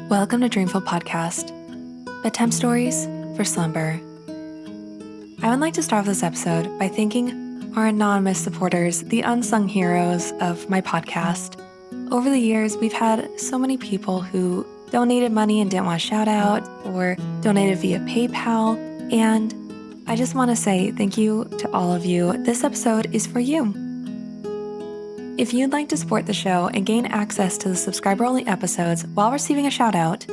Welcome to Dreamful Podcast, bedtime stories for slumber. I would like to start off this episode by thanking our anonymous supporters, the unsung heroes of my podcast. Over the years, we've had so many people who donated money and didn't want to shout out, or donated via PayPal, and I just want to say thank you to all of you. This episode is for you. If you'd like to support the show and gain access to the subscriber-only episodes while receiving a shout-out,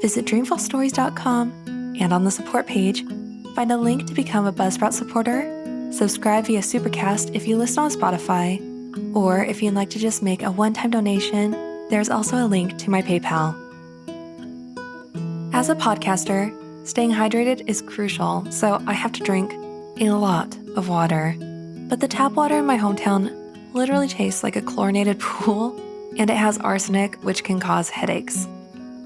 visit dreamfulstories.com and on the support page, find a link to become a Buzzsprout supporter, subscribe via Supercast if you listen on Spotify, or if you'd like to just make a one-time donation, there's also a link to my PayPal. As a podcaster, staying hydrated is crucial, so I have to drink a lot of water. But the tap water in my hometown literally tastes like a chlorinated pool, and it has arsenic, which can cause headaches.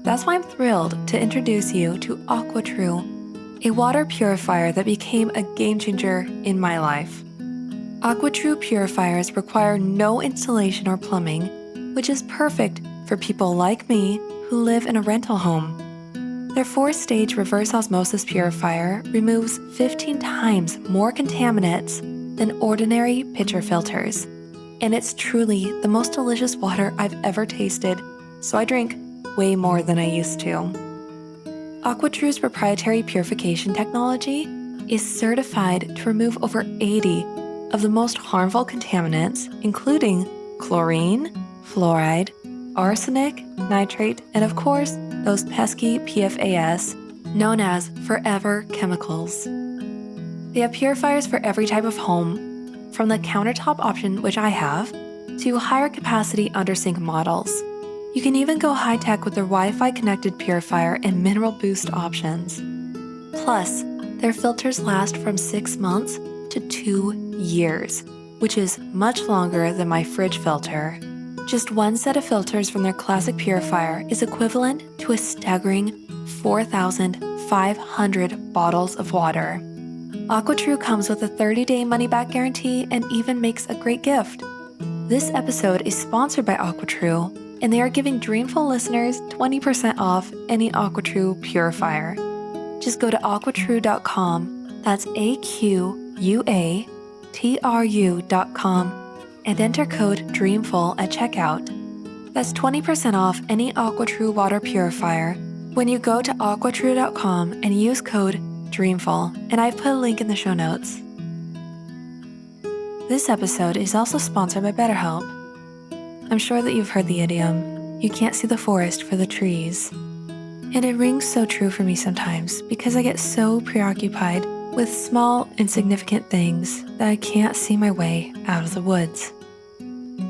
That's why I'm thrilled to introduce you to AquaTrue, a water purifier that became a game changer in my life. AquaTrue purifiers require no installation or plumbing, which is perfect for people like me who live in a rental home. Their 4-stage reverse osmosis purifier removes 15 times more contaminants than ordinary pitcher filters. And it's truly the most delicious water I've ever tasted, so I drink way more than I used to. AquaTrue's proprietary purification technology is certified to remove over 80 of the most harmful contaminants, including chlorine, fluoride, arsenic, nitrate, and of course, those pesky PFAS, known as forever chemicals. They have purifiers for every type of home, from the countertop option, which I have, to higher capacity under-sink models. You can even go high-tech with their Wi-Fi connected purifier and mineral boost options. Plus, their filters last from 6 months to 2 years, which is much longer than my fridge filter. Just one set of filters from their classic purifier is equivalent to a staggering 4,500 bottles of water. AquaTrue comes with a 30-day money-back guarantee and even makes a great gift. This episode is sponsored by AquaTrue, and they are giving Dreamful listeners 20% off any AquaTrue purifier. Just go to aquatrue.com, that's AQUATRU.com, and enter code DREAMFUL at checkout. That's 20% off any AquaTrue water purifier when you go to aquatrue.com and use code Dreamful, and I've put a link in the show notes. This episode is also sponsored by BetterHelp. I'm sure that you've heard the idiom, you can't see the forest for the trees. And it rings so true for me sometimes because I get so preoccupied with small, insignificant things that I can't see my way out of the woods.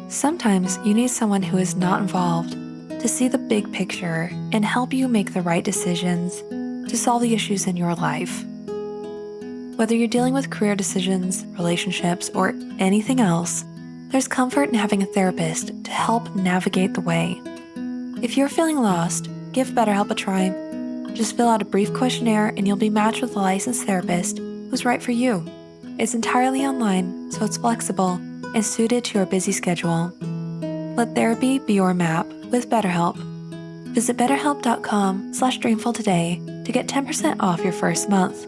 Sometimes you need someone who is not involved to see the big picture and help you make the right decisions to solve the issues in your life. Whether you're dealing with career decisions, relationships, or anything else, there's comfort in having a therapist to help navigate the way. If you're feeling lost, give BetterHelp a try. Just fill out a brief questionnaire and you'll be matched with a licensed therapist who's right for you. It's entirely online, so it's flexible and suited to your busy schedule. Let therapy be your map with BetterHelp. Visit betterhelp.com/dreamful today to get 10% off your first month.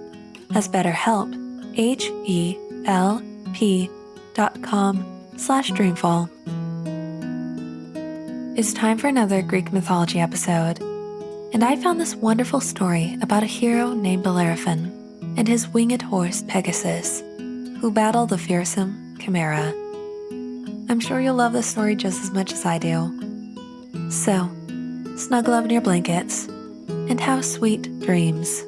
That's BetterHelp, HELP.com/dreamful. It's time for another Greek mythology episode, and I found this wonderful story about a hero named Bellerophon and his winged horse Pegasus, who battled the fearsome Chimera. I'm sure you'll love this story just as much as I do. So, snuggle up in your blankets and have sweet dreams.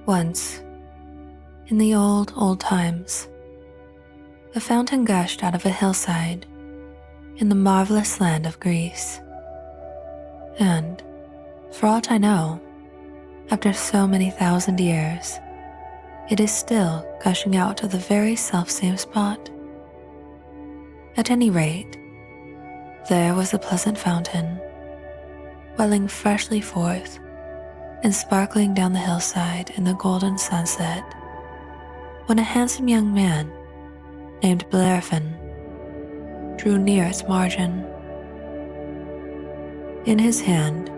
Once, in the old times, The fountain gushed out of a hillside in the marvelous land of Greece. And, for aught I know, after so many thousand years, it is still gushing out of the very selfsame spot. At any rate, there was a pleasant fountain, welling freshly forth and sparkling down the hillside in the golden sunset, when a handsome young man named Bellerophon drew near its margin. In his hand,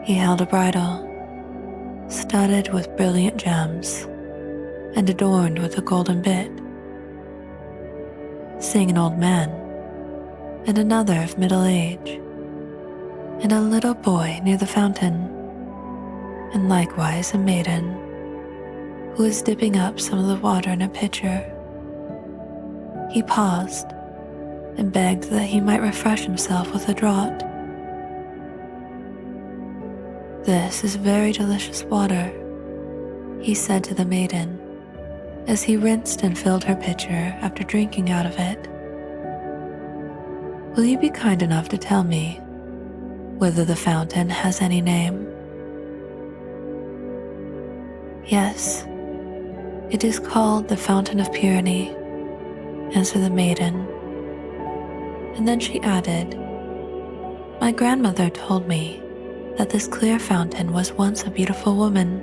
he held a bridle, studded with brilliant gems and adorned with a golden bit. Seeing an old man and another of middle age, and a little boy near the fountain, and likewise a maiden who was dipping up some of the water in a pitcher, he paused and begged that he might refresh himself with a draught. "This is very delicious water," he said to the maiden as he rinsed and filled her pitcher after drinking out of it. "Will you be kind enough to tell me whether the fountain has any name?" "Yes, it is called the Fountain of Purity," answered the maiden. And then she added, "My grandmother told me that this clear fountain was once a beautiful woman,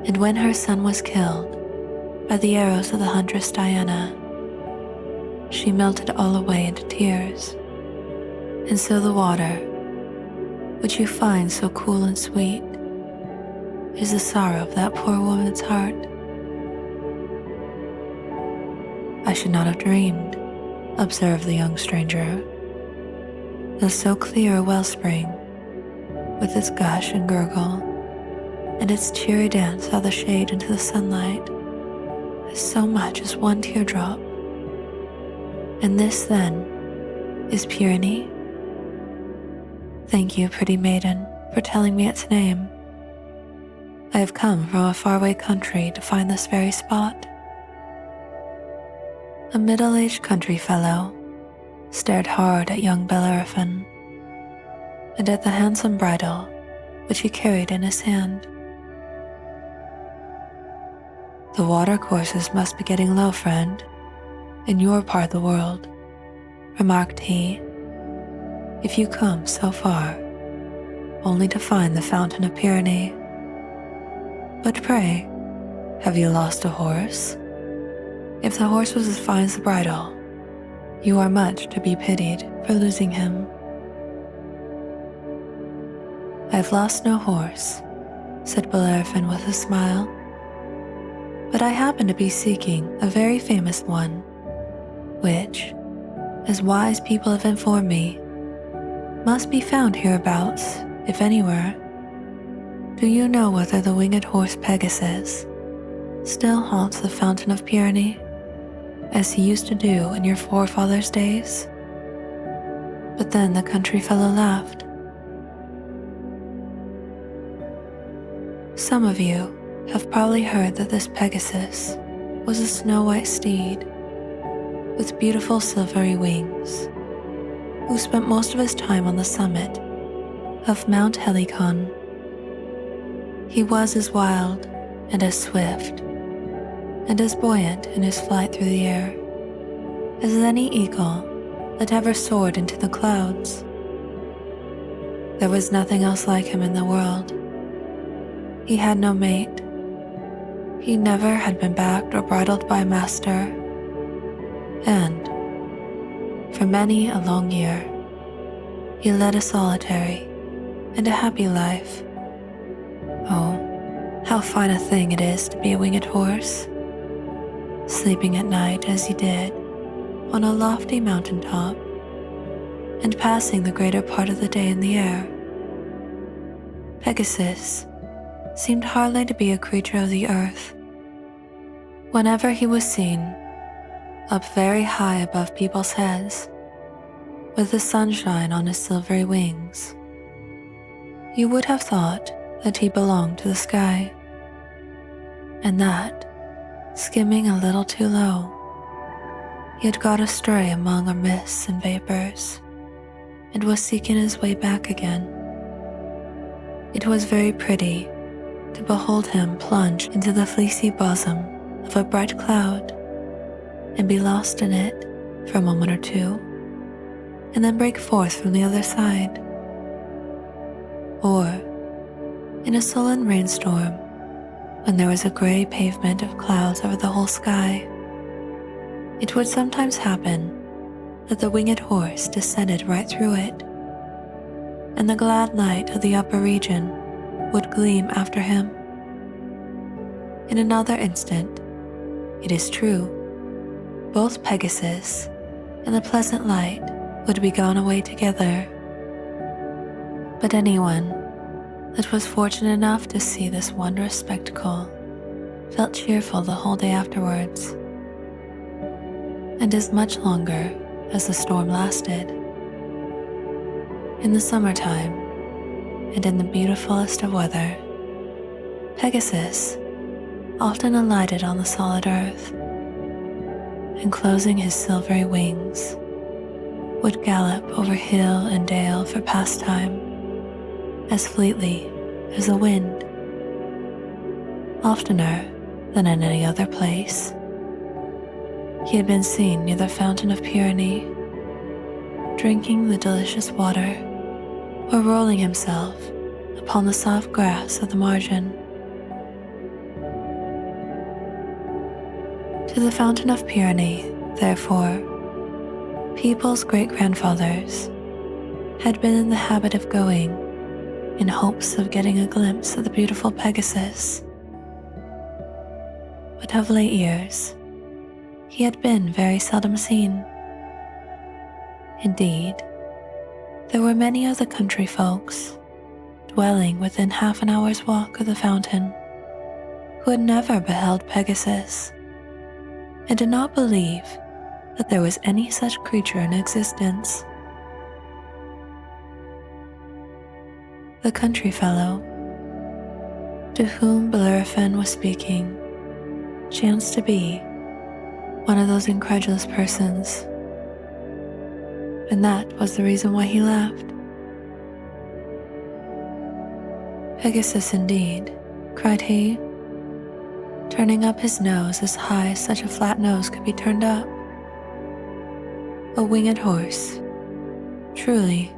and when her son was killed by the arrows of the huntress Diana, she melted all away into tears, and so the water, which you find so cool and sweet, is the sorrow of that poor woman's heart." "I should not have dreamed," observed the young stranger, "that so clear a wellspring, with its gush and gurgle, and its cheery dance out of the shade into the sunlight, has so much as one teardrop. And this, then, is Purity? Thank you, pretty maiden, for telling me its name. I have come from a faraway country to find this very spot." A middle-aged country fellow stared hard at young Bellerophon and at the handsome bridle which he carried in his hand. "The watercourses must be getting low, friend, in your part of the world," remarked he, "if you come so far only to find the Fountain of Purity. But pray, have you lost a horse? If the horse was as fine as the bridle, you are much to be pitied for losing him." "I have lost no horse," said Bellerophon with a smile, "but I happen to be seeking a very famous one, which, as wise people have informed me, must be found hereabouts, if anywhere. Do you know whether the winged horse Pegasus still haunts the Fountain of Purity, as he used to do in your forefathers' days?" But then the country fellow laughed. Some of you have probably heard that this Pegasus was a snow-white steed with beautiful silvery wings, who spent most of his time on the summit of Mount Helicon. He was as wild and as swift and as buoyant in his flight through the air as any eagle that ever soared into the clouds. There was nothing else like him in the world. He had no mate. He never had been backed or bridled by a master. And, for many a long year, he led a solitary and a happy life. Oh, how fine a thing it is to be a winged horse, sleeping at night as he did on a lofty mountain top, and passing the greater part of the day in the air. Pegasus seemed hardly to be a creature of the earth. Whenever he was seen, up very high above people's heads, with the sunshine on his silvery wings, you would have thought that he belonged to the sky, and that, skimming a little too low, He had got astray among our mists and vapors, and was seeking his way back again. It was very pretty to behold him plunge into the fleecy bosom of a bright cloud and be lost in it for a moment or two, and then break forth from the other side. Or, in a sullen rainstorm, when there was a gray pavement of clouds over the whole sky, it would sometimes happen that the winged horse descended right through it, and the glad light of the upper region would gleam after him. In another instant, it is true, both Pegasus and the pleasant light would be gone away together. But anyone that was fortunate enough to see this wondrous spectacle felt cheerful the whole day afterwards, and as much longer as the storm lasted. In the summertime, and in the beautifulest of weather, Pegasus often alighted on the solid earth, and closing his silvery wings, would gallop over hill and dale for pastime, as fleetly as the wind. Oftener than in any other place, he had been seen near the fountain of Pyrenees, drinking the delicious water, or rolling himself upon the soft grass of the margin. To the fountain of Pyrenees, therefore, people's great-grandfathers had been in the habit of going in hopes of getting a glimpse of the beautiful Pegasus. But of late years, he had been very seldom seen. Indeed, there were many of the country folks dwelling within half an hour's walk of the fountain who had never beheld Pegasus, and did not believe that there was any such creature in existence. The country fellow, to whom Bellerophon was speaking, chanced to be one of those incredulous persons, and that was the reason why he laughed. "Pegasus indeed," cried he, turning up his nose as high as such a flat nose could be turned up. "A winged horse, truly.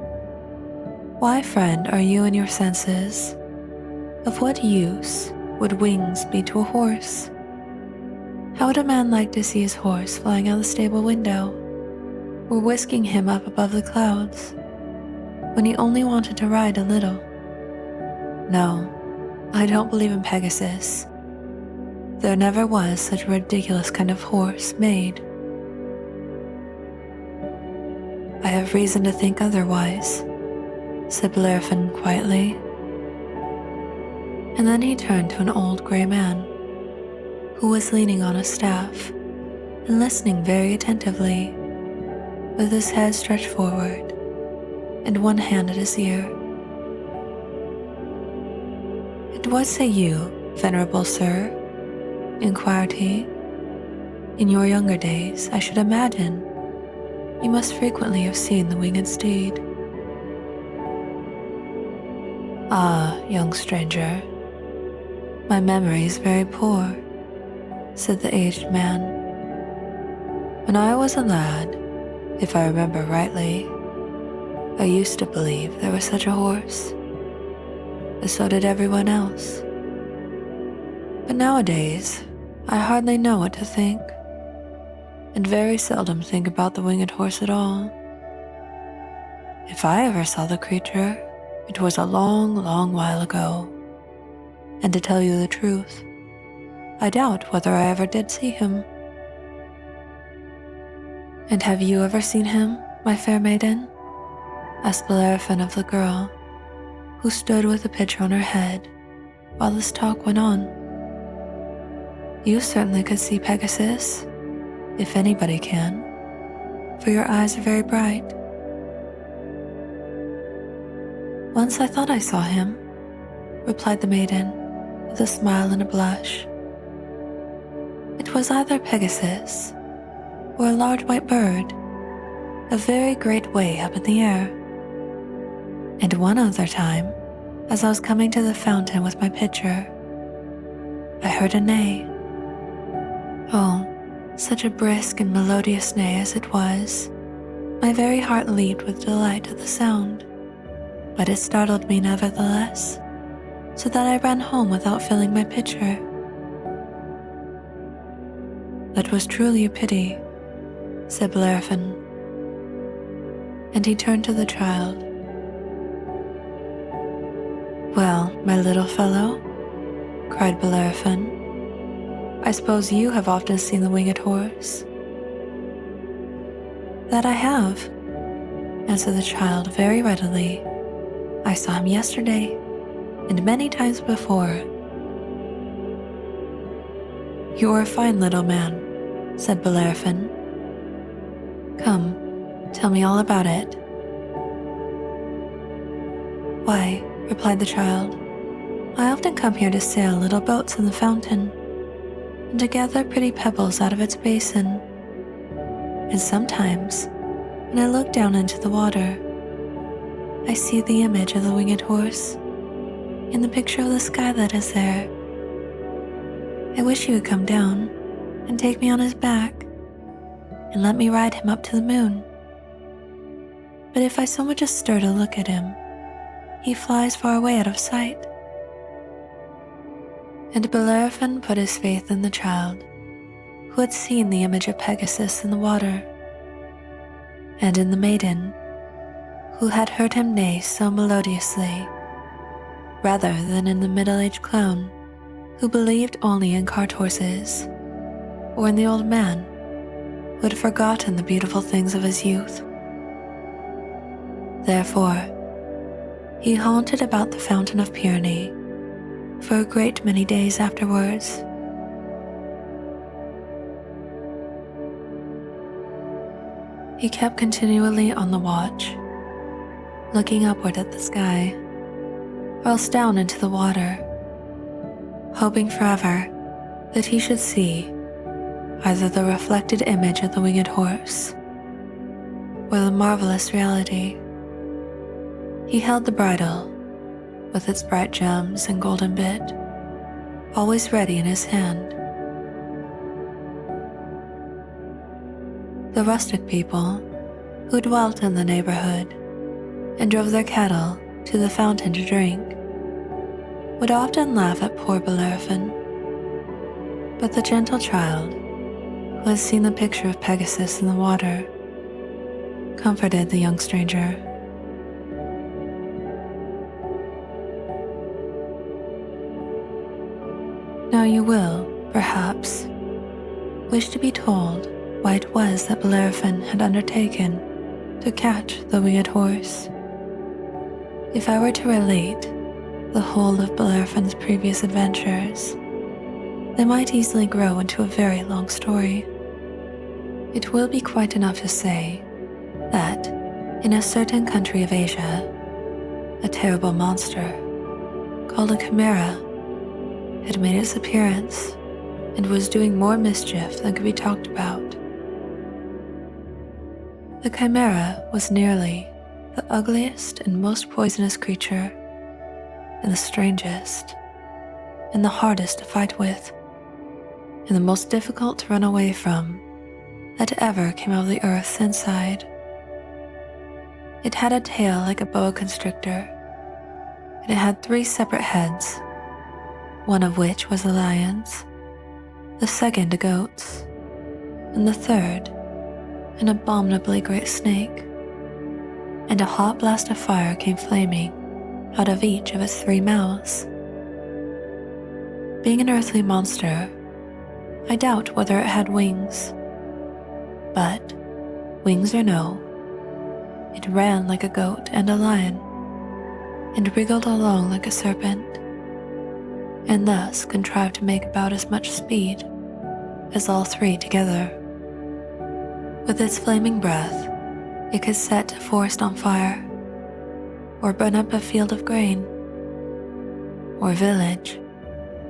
Why, friend, are you in your senses? Of what use would wings be to a horse? How would a man like to see his horse flying out the stable window, or whisking him up above the clouds, when he only wanted to ride a little? No, I don't believe in Pegasus. There never was such a ridiculous kind of horse made." "I have reason to think otherwise," said Bellerophon quietly. And then he turned to an old gray man, who was leaning on a staff and listening very attentively, with his head stretched forward and one hand at his ear. "And what say you, venerable sir?" inquired he. "In your younger days, I should imagine, you must frequently have seen the winged steed." "Ah, young stranger, my memory is very poor," said the aged man. "When I was a lad, if I remember rightly, I used to believe there was such a horse, and so did everyone else. But nowadays, I hardly know what to think, and very seldom think about the winged horse at all. If I ever saw the creature, it was a long, long while ago, and to tell you the truth, I doubt whether I ever did see him." "And have you ever seen him, my fair maiden?" asked Bellerophon of the girl, who stood with a pitcher on her head while this talk went on. "You certainly could see Pegasus, if anybody can, for your eyes are very bright." "Once I thought I saw him," replied the maiden, with a smile and a blush. "It was either Pegasus, or a large white bird, a very great way up in the air. And one other time, as I was coming to the fountain with my pitcher, I heard a neigh. Oh, such a brisk and melodious neigh as it was. My very heart leaped with delight at the sound, but it startled me nevertheless, so that I ran home without filling my pitcher. That was truly a pity, said Bellerophon, and he turned to the child. Well, my little fellow, cried Bellerophon, I suppose you have often seen the winged horse. That I have, answered the child very readily. I saw him yesterday, and many times before. You are a fine little man, said Bellerophon. Come, tell me all about it. Why, replied the child, I often come here to sail little boats in the fountain, and to gather pretty pebbles out of its basin. And sometimes, when I look down into the water, I see the image of the winged horse in the picture of the sky that is there. I wish he would come down and take me on his back and let me ride him up to the moon. But if I so much as stir to look at him, he flies far away out of sight. And Bellerophon put his faith in the child, who had seen the image of Pegasus in the water, and in the maiden, who had heard him neigh so melodiously, rather than in the middle-aged clown, who believed only in cart horses, or in the old man, who had forgotten the beautiful things of his youth. Therefore, he haunted about the fountain of Pyrenees for a great many days afterwards. He kept continually on the watch, looking upward at the sky, or else down into the water, hoping forever that he should see either the reflected image of the winged horse or the marvelous reality. He held the bridle, with its bright gems and golden bit, always ready in his hand. The rustic people who dwelt in the neighborhood and drove their cattle to the fountain to drink would often laugh at poor Bellerophon, but the gentle child, who had seen the picture of Pegasus in the water, comforted the young stranger. Now you will, perhaps, wish to be told why it was that Bellerophon had undertaken to catch the winged horse. If I were to relate the whole of Bellerophon's previous adventures, they might easily grow into a very long story. It will be quite enough to say that in a certain country of Asia, a terrible monster called a chimera had made its appearance and was doing more mischief than could be talked about. The chimera was nearly the ugliest and most poisonous creature, and the strangest, and the hardest to fight with, and the most difficult to run away from that ever came out of the earth's inside. It had a tail like a boa constrictor, and it had 3 separate heads, one of which was a lion's, the second a goat's, and the third an abominably great snake. And a hot blast of fire came flaming out of each of its 3 mouths. Being an earthly monster, I doubt whether it had wings. But, wings or no, it ran like a goat and a lion, and wriggled along like a serpent, and thus contrived to make about as much speed as all 3 together. With its flaming breath, it could set a forest on fire, or burn up a field of grain, or a village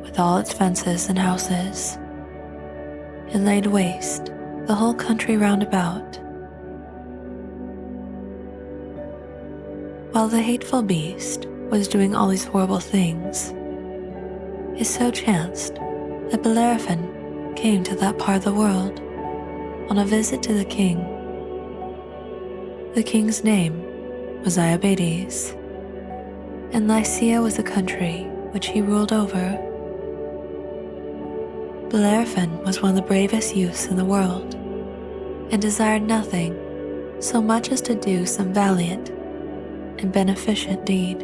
with all its fences and houses. It laid waste the whole country round about. While the hateful beast was doing all these horrible things, it so chanced that Bellerophon came to that part of the world on a visit to the king. The king's name was Iabades, and Lycia was the country which he ruled over. Bellerophon was one of the bravest youths in the world, and desired nothing so much as to do some valiant and beneficent deed.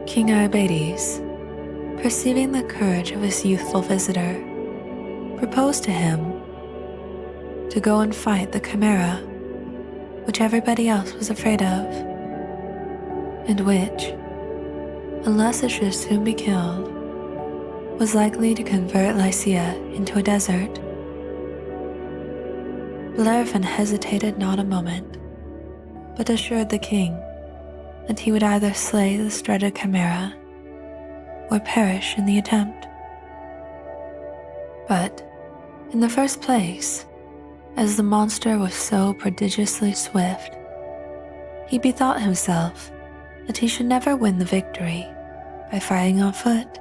King Iabades, perceiving the courage of his youthful visitor, proposed to him to go and fight the Chimera, which everybody else was afraid of, and which, unless it should soon be killed, was likely to convert Lycia into a desert. Bellerophon hesitated not a moment, but assured the king that he would either slay this dreaded Chimera or perish in the attempt. But, in the first place, as the monster was so prodigiously swift, he bethought himself that he should never win the victory by fighting on foot.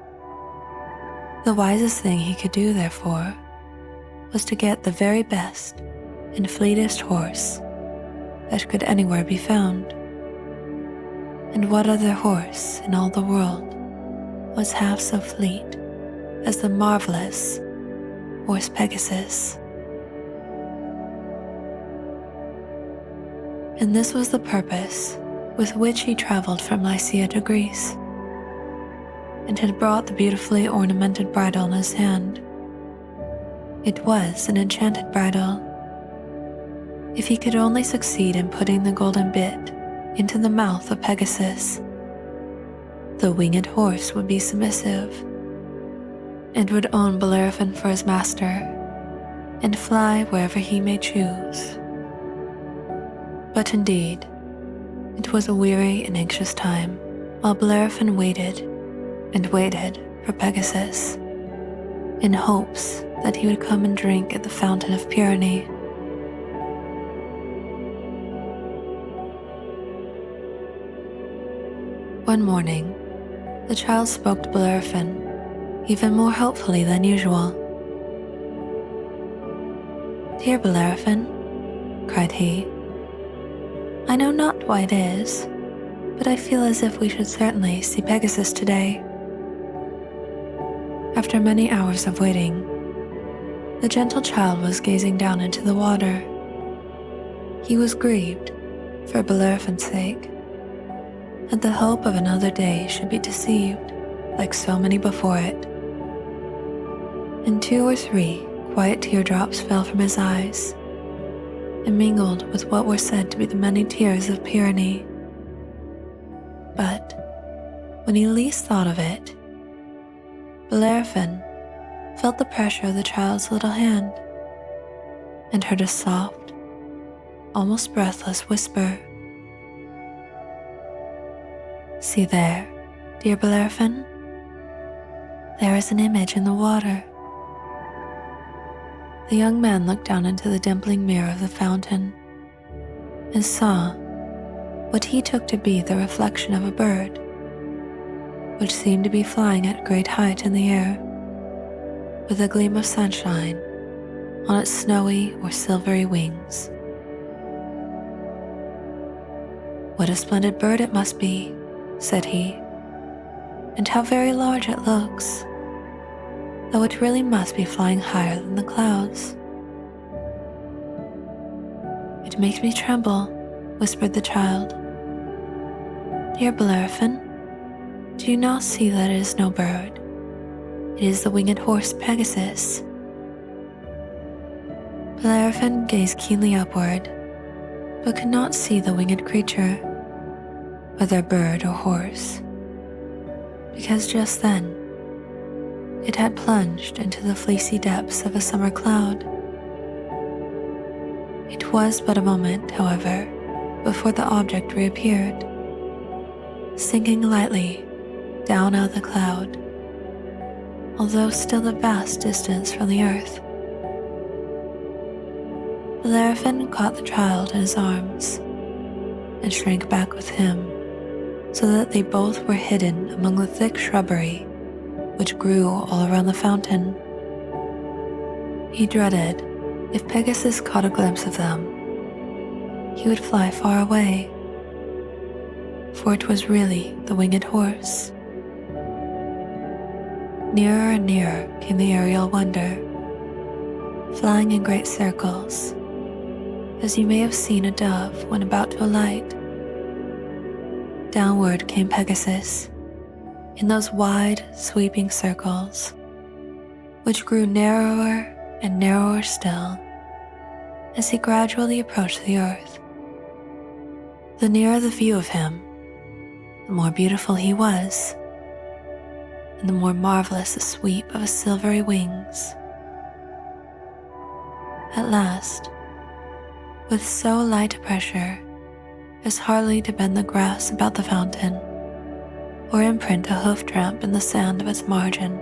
The wisest thing he could do, therefore, was to get the very best and fleetest horse that could anywhere be found. And what other horse in all the world was half so fleet as the marvelous horse Pegasus? And this was the purpose with which he traveled from Lycia to Greece, and had brought the beautifully ornamented bridle in his hand. It was an enchanted bridle. If he could only succeed in putting the golden bit into the mouth of Pegasus, the winged horse would be submissive, and would own Bellerophon for his master, and fly wherever he may choose. But indeed, it was a weary and anxious time, while Bellerophon waited and waited for Pegasus, in hopes that he would come and drink at the fountain of Purity. One morning, the child spoke to Bellerophon even more hopefully than usual. "Dear Bellerophon," cried he, "I know not why it is, but I feel as if we should certainly see Pegasus today." After many hours of waiting, the gentle child was gazing down into the water. He was grieved, for Bellerophon's sake, that the hope of another day should be deceived, like so many before it. And 2 or 3 quiet teardrops fell from his eyes, and mingled with what were said to be the many tears of Purity. But, when he least thought of it, Bellerophon felt the pressure of the child's little hand, and heard a soft, almost breathless whisper. "See there, dear Bellerophon, there is an image in the water." The young man looked down into the dimpling mirror of the fountain, and saw what he took to be the reflection of a bird, which seemed to be flying at great height in the air, with a gleam of sunshine on its snowy or silvery wings. "What a splendid bird it must be," said he, "and how very large it looks, though it really must be flying higher than the clouds." "It makes me tremble," whispered the child. "Dear Bellerophon, do you not see that it is no bird? It is the winged horse Pegasus." Bellerophon gazed keenly upward, but could not see the winged creature, whether bird or horse, because just then it had plunged into the fleecy depths of a summer cloud. It was but a moment, however, before the object reappeared, sinking lightly down out of the cloud, although still a vast distance from the earth. Bellerophon caught the child in his arms and shrank back with him, so that they both were hidden among the thick shrubbery which grew all around the fountain. He dreaded if Pegasus caught a glimpse of them, he would fly far away, for it was really the winged horse. Nearer and nearer came the aerial wonder, flying in great circles, as you may have seen a dove when about to alight. Downward came Pegasus, in those wide, sweeping circles, which grew narrower and narrower still as he gradually approached the earth. The nearer the view of him, the more beautiful he was, and the more marvelous the sweep of his silvery wings. At last, with so light a pressure as hardly to bend the grass about the fountain or imprint a hoof tramp in the sand of its margin,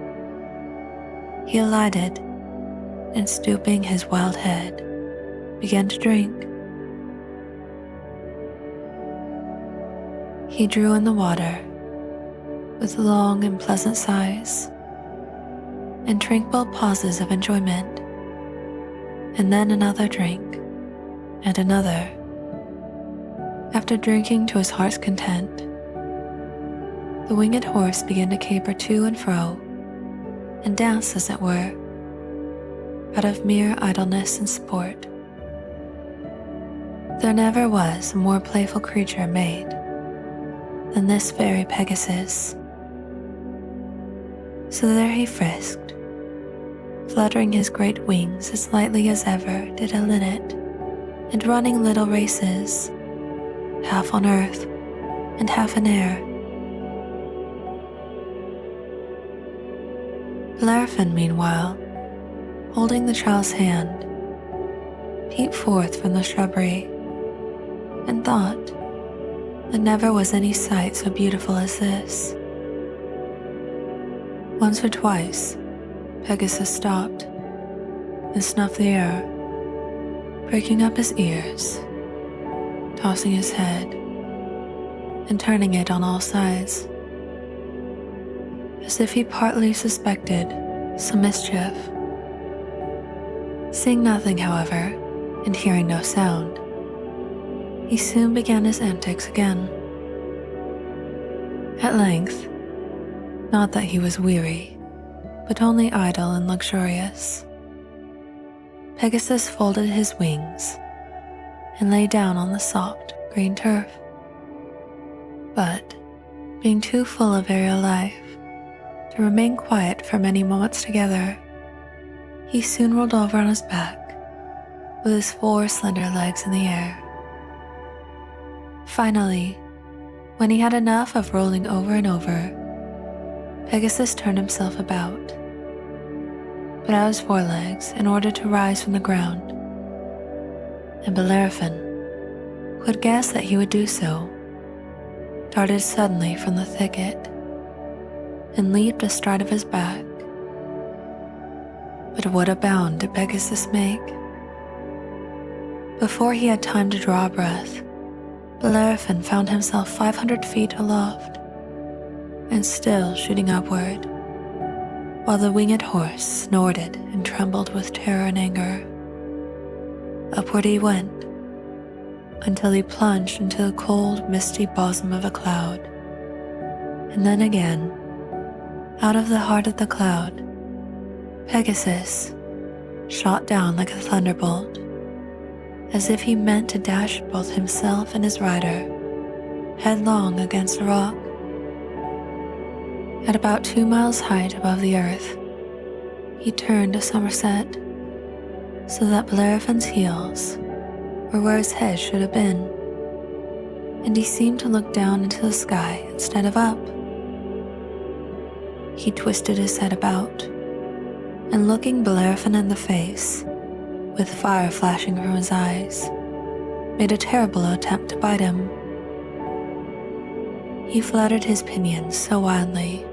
he alighted and, stooping his wild head, began to drink. He drew in the water with long and pleasant sighs and tranquil pauses of enjoyment, and then another drink and another. After drinking to his heart's content, the winged horse began to caper to and fro and dance, as it were, out of mere idleness and sport. There never was a more playful creature made than this very Pegasus. So there he frisked, fluttering his great wings as lightly as ever did a linnet, and running little races, half on earth and half in air. Bellerophon, meanwhile, holding the child's hand, peeped forth from the shrubbery and thought that never was any sight so beautiful as this. Once or twice, Pegasus stopped and snuffed the air, breaking up his ears, tossing his head, and turning it on all sides, as if he partly suspected some mischief. Seeing nothing, however, and hearing no sound, he soon began his antics again. At length, not that he was weary, but only idle and luxurious, Pegasus folded his wings and lay down on the soft green turf. But, being too full of aerial life to remain quiet for many moments together, he soon rolled over on his back with his 4 slender legs in the air. Finally, when he had enough of rolling over and over, Pegasus turned himself about, put out his forelegs in order to rise from the ground, and Bellerophon, who had guessed that he would do so, darted suddenly from the thicket and leaped astride of his back. But what a bound did Pegasus make! Before he had time to draw a breath, Bellerophon found himself 500 feet aloft and still shooting upward, while the winged horse snorted and trembled with terror and anger. Upward he went, until he plunged into the cold, misty bosom of a cloud, and then again, out of the heart of the cloud, Pegasus shot down like a thunderbolt, as if he meant to dash both himself and his rider headlong against a rock. At about 2 miles height above the earth, he turned a somerset, so that Bellerophon's heels were where his head should have been, and he seemed to look down into the sky instead of up. He twisted his head about, and looking Bellerophon in the face, with fire flashing from his eyes, made a terrible attempt to bite him. He fluttered his pinions so wildly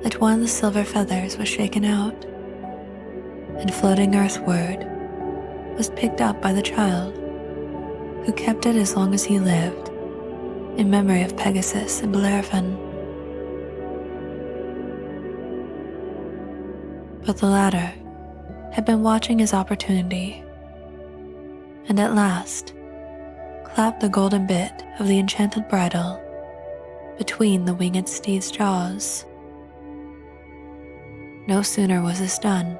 that one of the silver feathers was shaken out, and floating earthward, was picked up by the child, who kept it as long as he lived, in memory of Pegasus and Bellerophon. But the latter had been watching his opportunity, and at last clapped the golden bit of the enchanted bridle between the winged steed's jaws. No sooner was this done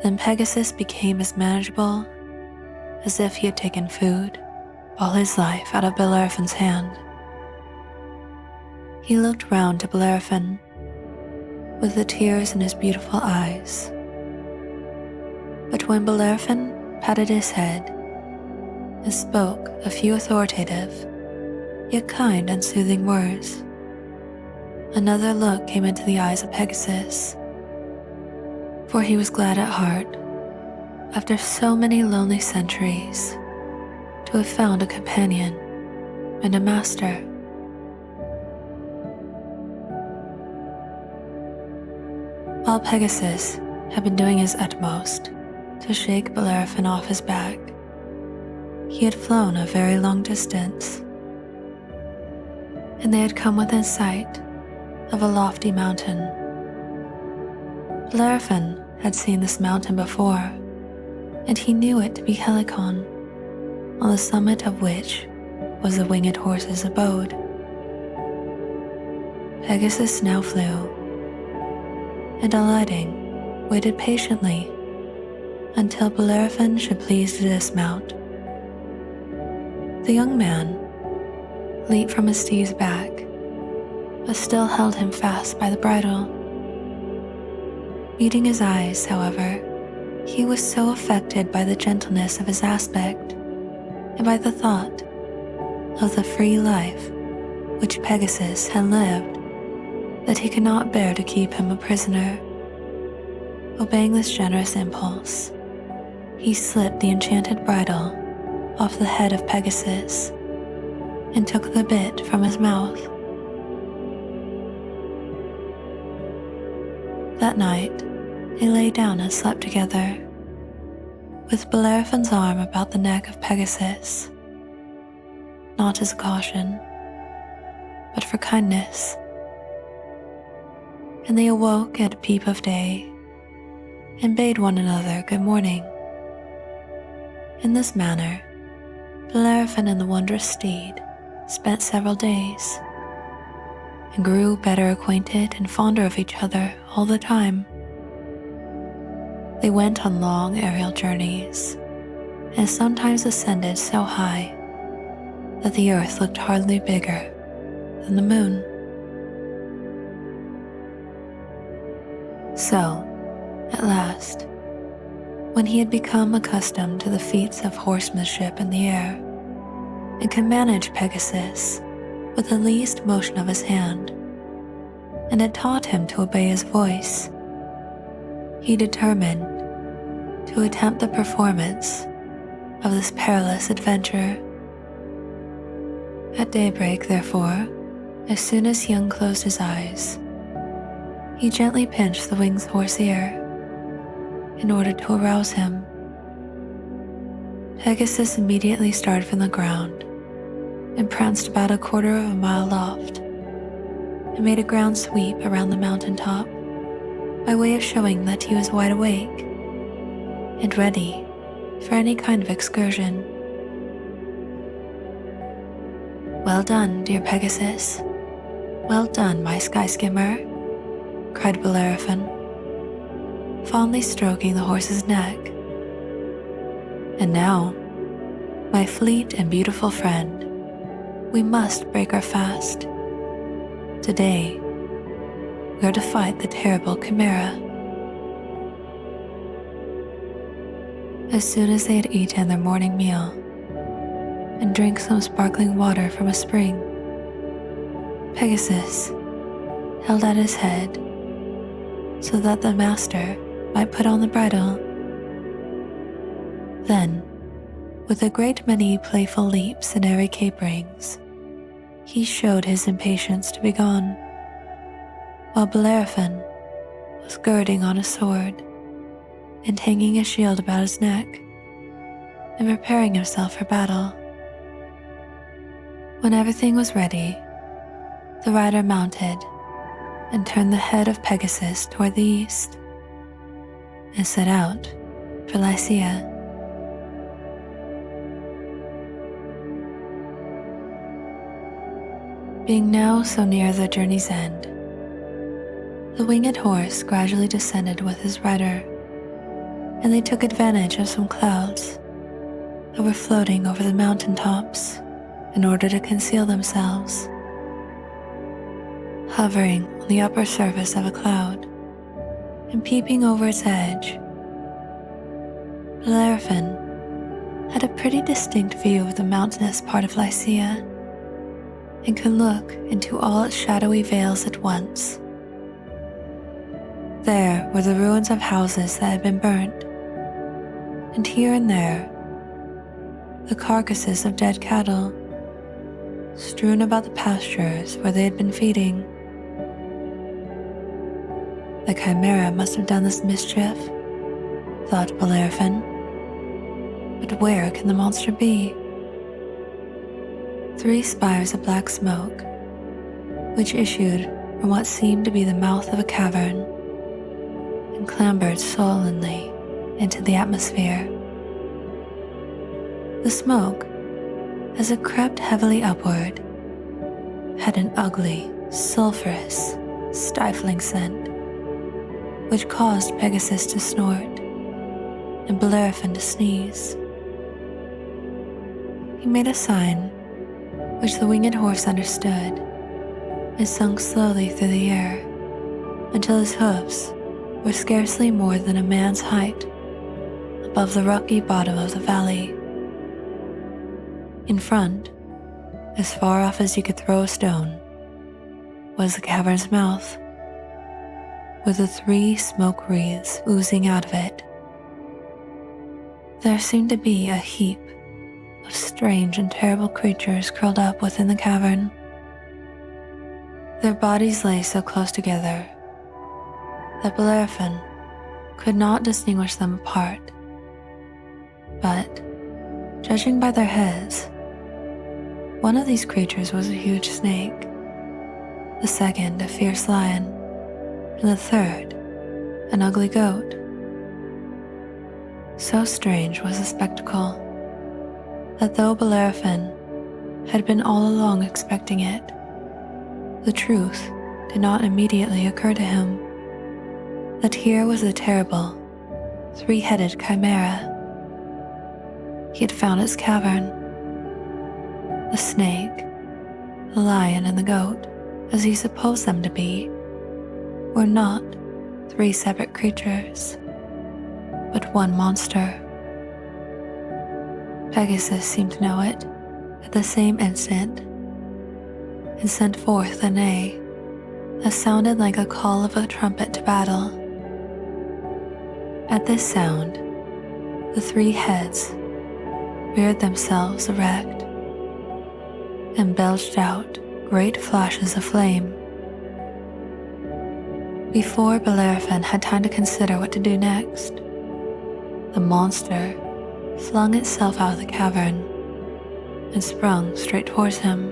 than Pegasus became as manageable as if he had taken food all his life out of Bellerophon's hand. He looked round to Bellerophon with the tears in his beautiful eyes. But when Bellerophon patted his head and spoke a few authoritative, yet kind and soothing words, another look came into the eyes of Pegasus, for he was glad at heart, after so many lonely centuries, to have found a companion and a master. While Pegasus had been doing his utmost to shake Bellerophon off his back, he had flown a very long distance, and they had come within sight of a lofty mountain. Bellerophon had seen this mountain before, and he knew it to be Helicon, on the summit of which was the winged horse's abode. Pegasus now flew, and alighting, waited patiently until Bellerophon should please to dismount. The young man leaped from his steed's back, but still held him fast by the bridle. Meeting his eyes, however, he was so affected by the gentleness of his aspect and by the thought of the free life which Pegasus had lived that he could not bear to keep him a prisoner. Obeying this generous impulse, he slipped the enchanted bridle off the head of Pegasus and took the bit from his mouth. That night, they lay down and slept together, with Bellerophon's arm about the neck of Pegasus, not as a caution, but for kindness. And they awoke at peep of day and bade one another good morning. In this manner, Bellerophon and the wondrous steed spent several days, and grew better acquainted and fonder of each other all the time. They went on long aerial journeys, and sometimes ascended so high that the earth looked hardly bigger than the moon. So, at last, when he had become accustomed to the feats of horsemanship in the air, and could manage Pegasus with the least motion of his hand, and had taught him to obey his voice, he determined to attempt the performance of this perilous adventure. At daybreak, therefore, as soon as Young closed his eyes, he gently pinched the winged horse's ear in order to arouse him. Pegasus immediately started from the ground and pranced about 1/4 mile aloft and made a ground sweep around the mountain top by way of showing that he was wide awake and ready for any kind of excursion. "Well done, dear Pegasus. Well done, my sky skimmer," cried Bellerophon, fondly stroking the horse's neck. "And now, my fleet and beautiful friend, we must break our fast. Today, we are to fight the terrible Chimera." As soon as they had eaten their morning meal and drank some sparkling water from a spring, Pegasus held out his head so that the master might put on the bridle. Then, with a great many playful leaps and airy caperings, he showed his impatience to be gone, while Bellerophon was girding on a sword and hanging a shield about his neck, and preparing himself for battle. When everything was ready, the rider mounted and turned the head of Pegasus toward the east and set out for Lycia. Being now so near their journey's end, the winged horse gradually descended with his rider, and they took advantage of some clouds that were floating over the mountain tops in order to conceal themselves. Hovering on the upper surface of a cloud and peeping over its edge, Bellerophon had a pretty distinct view of the mountainous part of Lycia and could look into all its shadowy vales at once. There were the ruins of houses that had been burnt, and here and there, the carcasses of dead cattle, strewn about the pastures where they had been feeding. The chimera must have done this mischief, thought Bellerophon. But where can the monster be? 3 spires of black smoke, which issued from what seemed to be the mouth of a cavern and clambered sullenly into the atmosphere. The smoke, as it crept heavily upward, had an ugly, sulphurous, stifling scent, which caused Pegasus to snort and Bellerophon to sneeze. He made a sign which the winged horse understood and sunk slowly through the air until his hoofs were scarcely more than a man's height above the rocky bottom of the valley. In front, as far off as you could throw a stone, was the cavern's mouth, with the 3 smoke wreaths oozing out of it. There seemed to be a heap of strange and terrible creatures curled up within the cavern. Their bodies lay so close together that Bellerophon could not distinguish them apart. But, judging by their heads, one of these creatures was a huge snake, the second a fierce lion, and the third an ugly goat. So strange was the spectacle that though Bellerophon had been all along expecting it, the truth did not immediately occur to him that here was a terrible, 3-headed chimera. He had found its cavern. The snake, the lion, and the goat, as he supposed them to be, were not 3 separate creatures, but one monster. Pegasus seemed to know it at the same instant and sent forth a neigh that sounded like a call of a trumpet to battle. At this sound, the 3 heads reared themselves erect and belched out great flashes of flame. Before Bellerophon had time to consider what to do next, the monster flung itself out of the cavern and sprung straight towards him.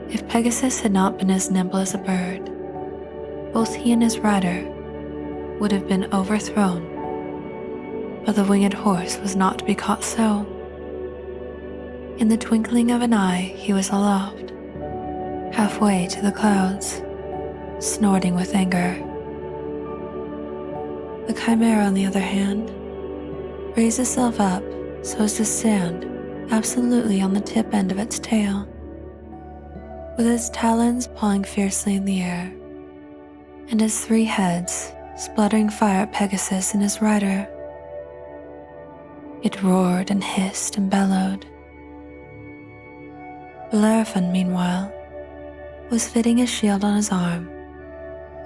If Pegasus had not been as nimble as a bird, both he and his rider would have been overthrown, but the winged horse was not to be caught so. In the twinkling of an eye, he was aloft, halfway to the clouds, snorting with anger. The chimera, on the other hand, raised itself up so as to stand absolutely on the tip end of its tail, with its talons pawing fiercely in the air, and its 3 heads spluttering fire at Pegasus and his rider. It roared and hissed and bellowed. Bellerophon, meanwhile, was fitting his shield on his arm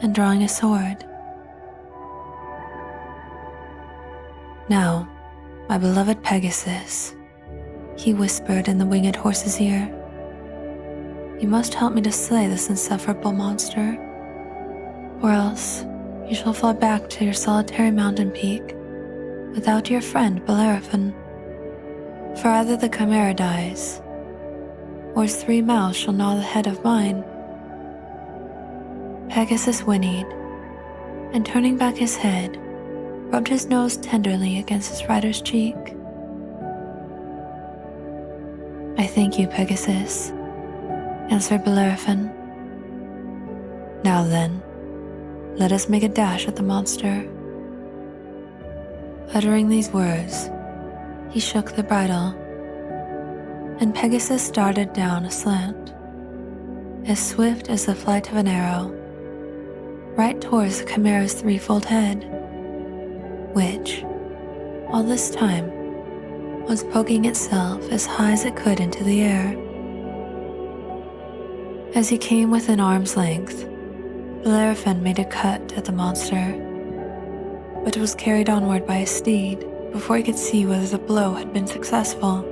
and drawing a sword. "Now, my beloved Pegasus," he whispered in the winged horse's ear, "you must help me to slay this insufferable monster, or else you shall fall back to your solitary mountain peak without your friend Bellerophon. For either the chimera dies, or his 3 mouths shall gnaw the head of mine." Pegasus whinnied, and turning back his head, rubbed his nose tenderly against his rider's cheek. "I thank you, Pegasus," answered Bellerophon. "Now then, let us make a dash at the monster." Uttering these words, he shook the bridle, and Pegasus darted down aslant, as swift as the flight of an arrow, right towards the chimera's threefold head, which, all this time, was poking itself as high as it could into the air. As he came within arm's length, Bellerophon made a cut at the monster, but was carried onward by his steed before he could see whether the blow had been successful.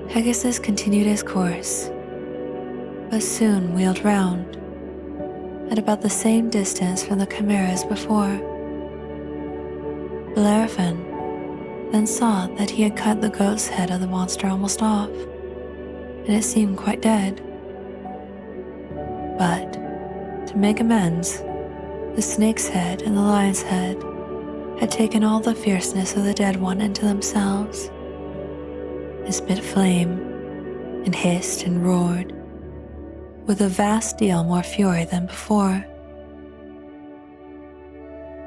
Pegasus continued his course, but soon wheeled round, at about the same distance from the chimera as before. Bellerophon then saw that he had cut the goat's head of the monster almost off, and it seemed quite dead. But, to make amends, the snake's head and the lion's head had taken all the fierceness of the dead one into themselves, and spit flame, and hissed and roared, with a vast deal more fury than before.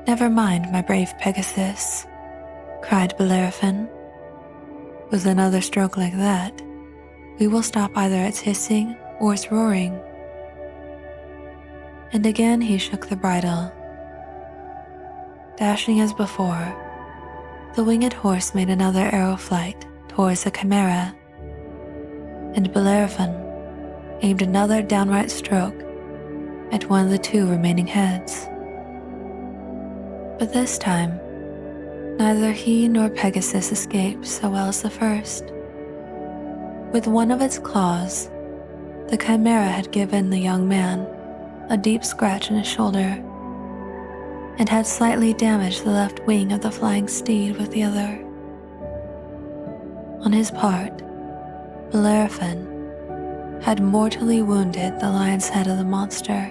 "Never mind, my brave Pegasus," cried Bellerophon. "With another stroke like that, we will stop either its hissing or its roaring." And again he shook the bridle. Dashing as before, the winged horse made another arrow flight towards the chimera, and Bellerophon aimed another downright stroke at one of the 2 remaining heads. But this time, neither he nor Pegasus escaped so well as the first. With one of its claws, the chimera had given the young man a deep scratch in his shoulder, and had slightly damaged the left wing of the flying steed with the other. On his part, Bellerophon had mortally wounded the lion's head of the monster,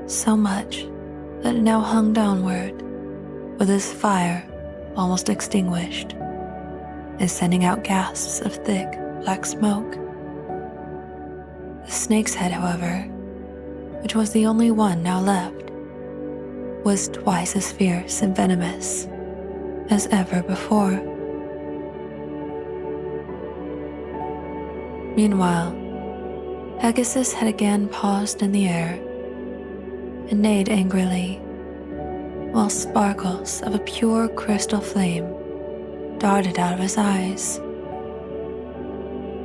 so much that it now hung downward, with its fire almost extinguished, and sending out gasps of thick, black smoke. The snake's head, however, which was the only one now left, was twice as fierce and venomous as ever before. Meanwhile, Pegasus had again paused in the air and neighed angrily, while sparkles of a pure crystal flame darted out of his eyes.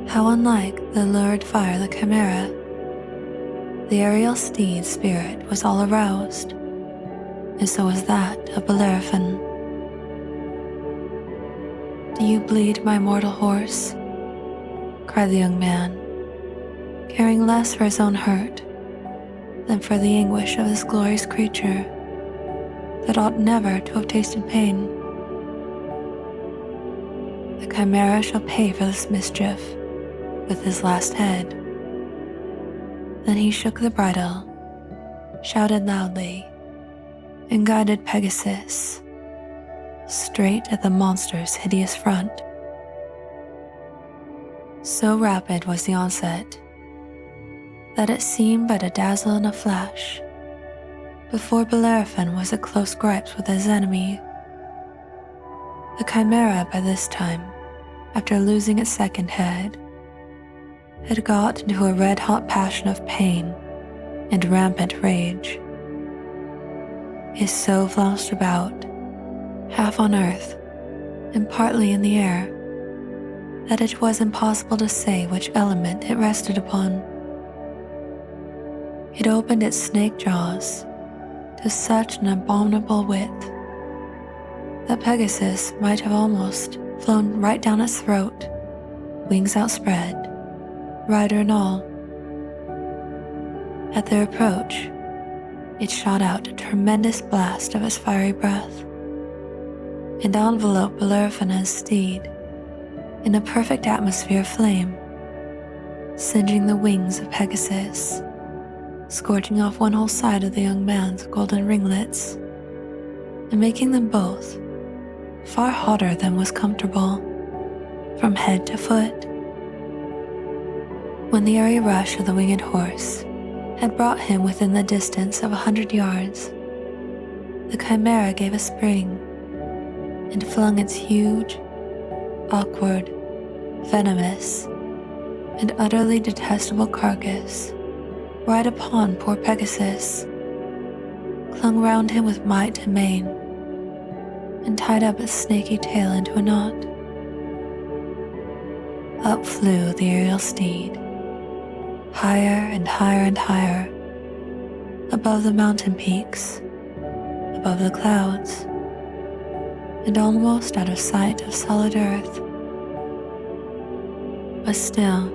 How unlike the lurid fire of the chimera! The aerial steed's spirit was all aroused, and so was that of Bellerophon. "Do you bleed, my mortal horse?" cried the young man, caring less for his own hurt than for the anguish of this glorious creature that ought never to have tasted pain. "The chimera shall pay for this mischief with his last head." Then he shook the bridle, shouted loudly, and guided Pegasus straight at the monster's hideous front. So rapid was the onset that it seemed but a dazzle and a flash before Bellerophon was at close gripes with his enemy. The chimera by this time, after losing its second head, had got into a red-hot passion of pain and rampant rage. It so flounced about, half on earth and partly in the air, that it was impossible to say which element it rested upon. It opened its snake jaws to such an abominable width that Pegasus might have almost flown right down its throat, wings outspread, rider and all. At their approach, it shot out a tremendous blast of its fiery breath, and enveloped Bellerophon and his steed in a perfect atmosphere of flame, singeing the wings of Pegasus, scorching off one whole side of the young man's golden ringlets, and making them both far hotter than was comfortable, from head to foot. When the airy rush of the winged horse had brought him within the distance of 100 yards, the chimera gave a spring and flung its huge, awkward, venomous, and utterly detestable carcass right upon poor Pegasus, clung round him with might and main, and tied up its snaky tail into a knot. Up flew the aerial steed, higher and higher and higher, above the mountain peaks, above the clouds, and almost out of sight of solid earth. But still,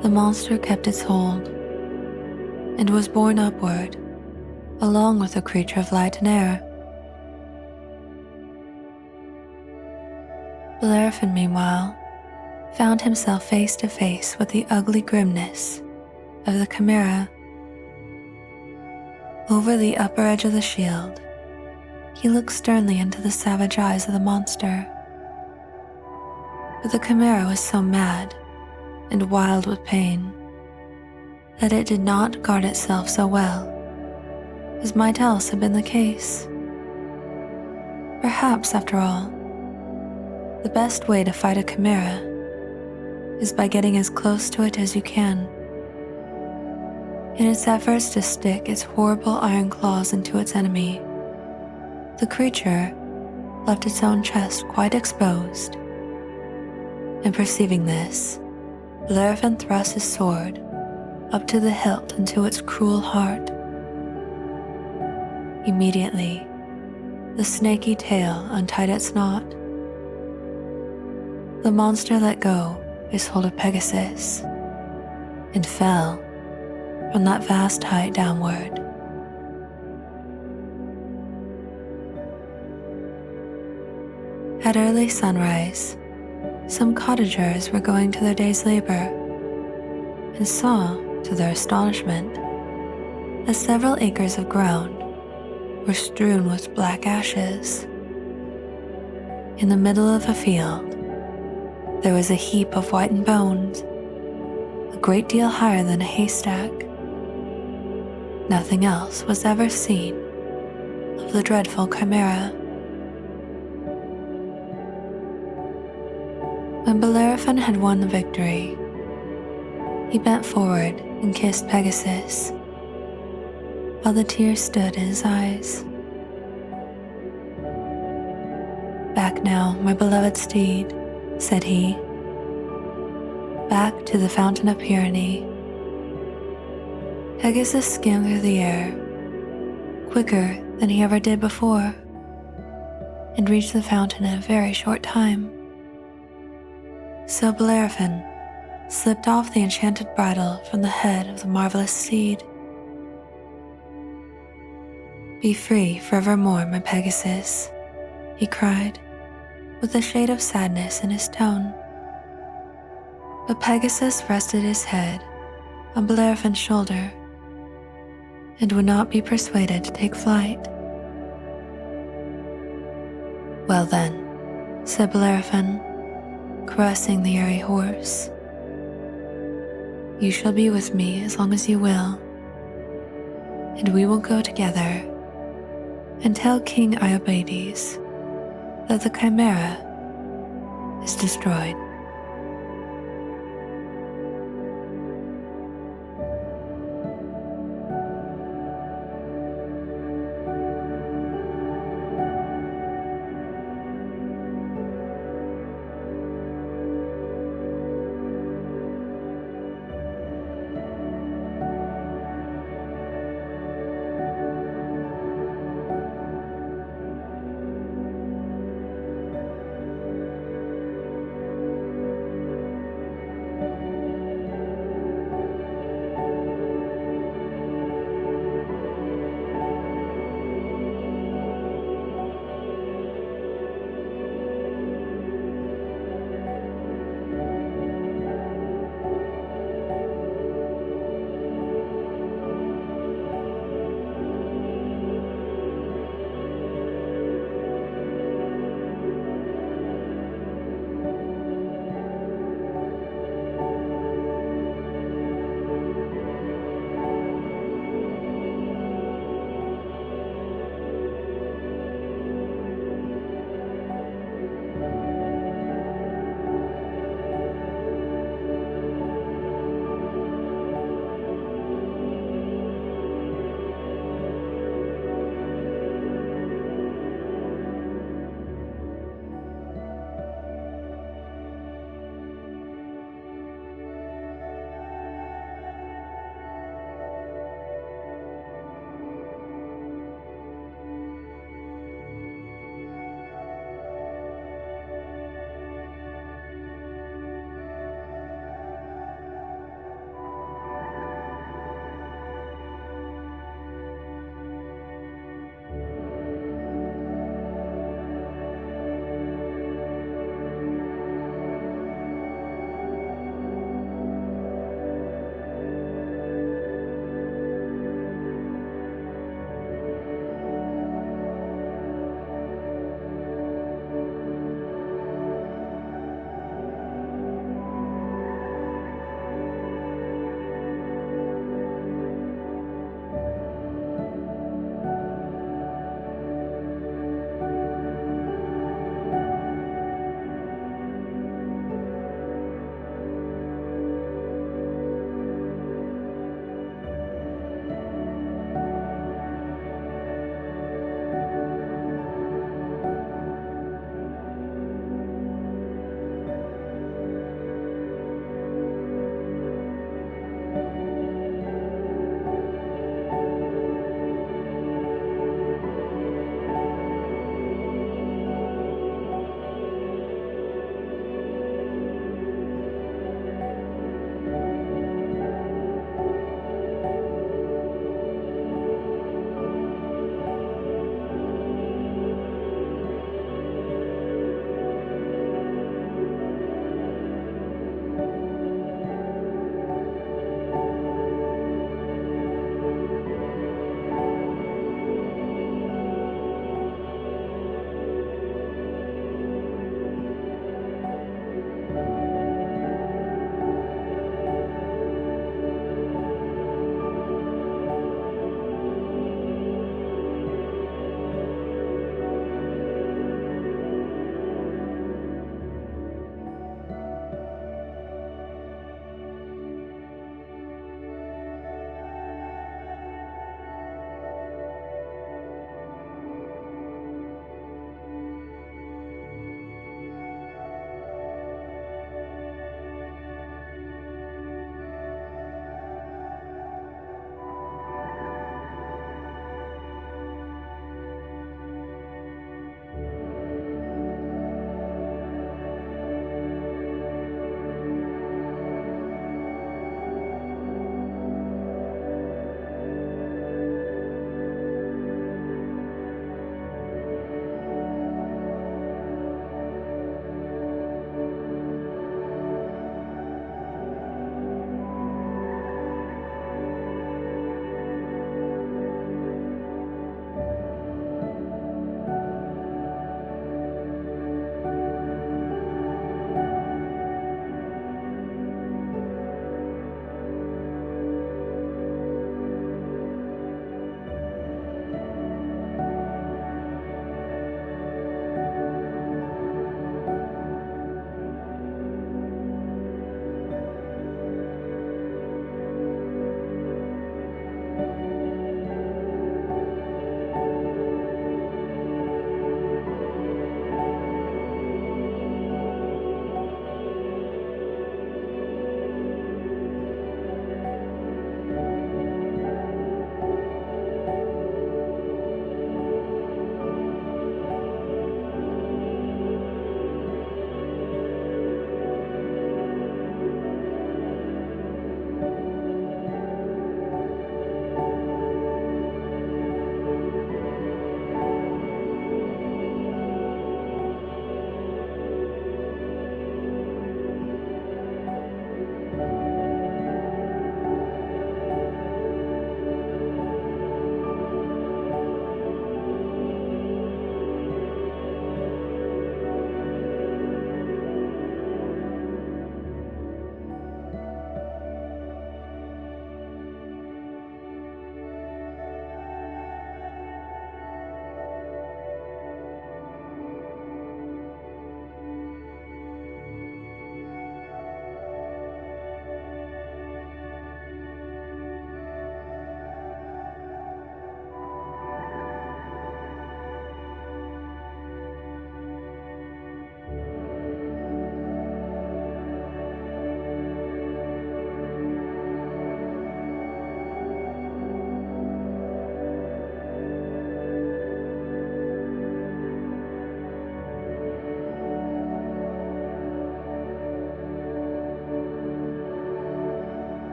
the monster kept its hold, and was borne upward, along with the creature of light and air. Bellerophon, meanwhile, found himself face to face with the ugly grimness of the chimera. Over the upper edge of the shield, he looked sternly into the savage eyes of the monster. But the chimera was so mad and wild with pain that it did not guard itself so well as might else have been the case. Perhaps, after all, the best way to fight a chimera is by getting as close to it as you can. In its efforts to stick its horrible iron claws into its enemy, the creature left its own chest quite exposed. And perceiving this, Bellerophon thrust his sword up to the hilt into its cruel heart. Immediately, the snaky tail untied its knot. The monster let go his hold of Pegasus and fell from that vast height downward. At early sunrise, some cottagers were going to their day's labor and saw, to their astonishment, that several acres of ground were strewn with black ashes. In the middle of a field, there was a heap of whitened bones, a great deal higher than a haystack. Nothing else was ever seen of the dreadful chimera. When Bellerophon had won the victory, he bent forward and kissed Pegasus, while the tears stood in his eyes. "Back now, my beloved steed," said he. "Back to the fountain of Pyrenees." Pegasus skimmed through the air, quicker than he ever did before, and reached the fountain in a very short time. So Bellerophon slipped off the enchanted bridle from the head of the marvelous steed. "Be free forevermore, my Pegasus," he cried, with a shade of sadness in his tone. But Pegasus rested his head on Bellerophon's shoulder and would not be persuaded to take flight. "Well then," said Bellerophon, caressing the airy horse, "you shall be with me as long as you will, and we will go together and tell King Iobates that the chimera is destroyed."